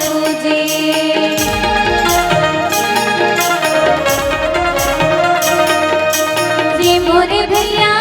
तुझे। जी मोरे भैया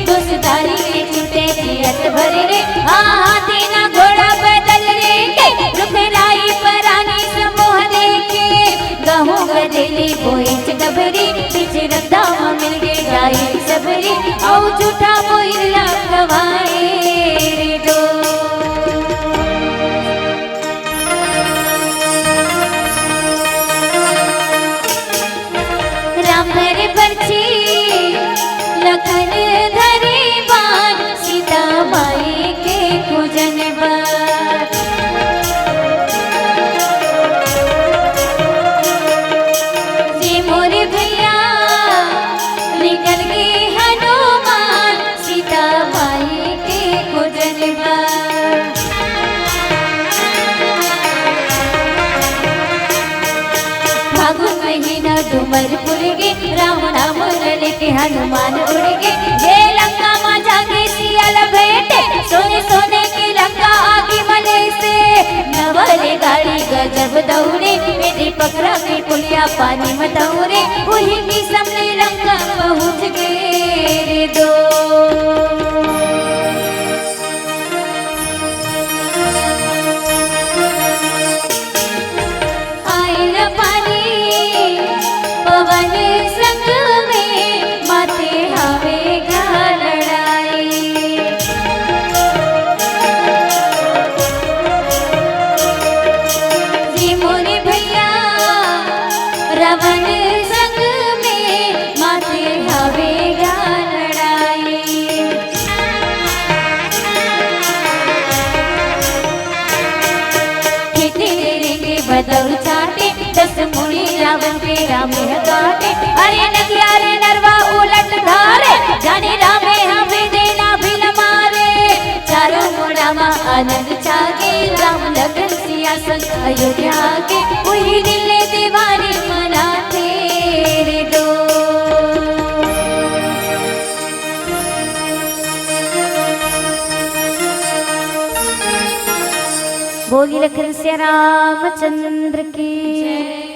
दोस्तारी रे छूटे जियत भरे रे हाथी ना घोड़ा पैदल रे रुखराई परानी समूह देखे गहूं गदेली बोईच डबरी पीछे रद्दा मिल गे गाई सबरी औ झूठा बोइला खवाए रे दो। राम रे पर्ची लखन धरे बान सीता माई के पूजन बार। जी मोरे भैया निकल गए हनुमान सीता माई के पूजन बार। फागुन महीना डूमर पुर गे राम नाम लेके हनुमान उड़ गे ये लंका मां जागे सियाल बेटे सोने सोने की लंका आगे मले से नवरे गाड़ी गजब दौड़े मेरी पकड़ा की पुलिया पानी में दौड़े वही की समले लंका पहुंच गए रे दो। रावण संग में माथे हवेगा लड़ाई। खेती रेंगे बदल चाटे 10 मुड़ी रावण पे राम काटे अरे नदिया रे नरवा उलट धारे जाने रामे हमें देना भिल मारे चारों मुड़ा मा आनंद छागे राम लखन सिया संग अयोध्या के वही दिले दीवानी मनाते रे दो। बोली लखन सिया रामचंद्र की जय।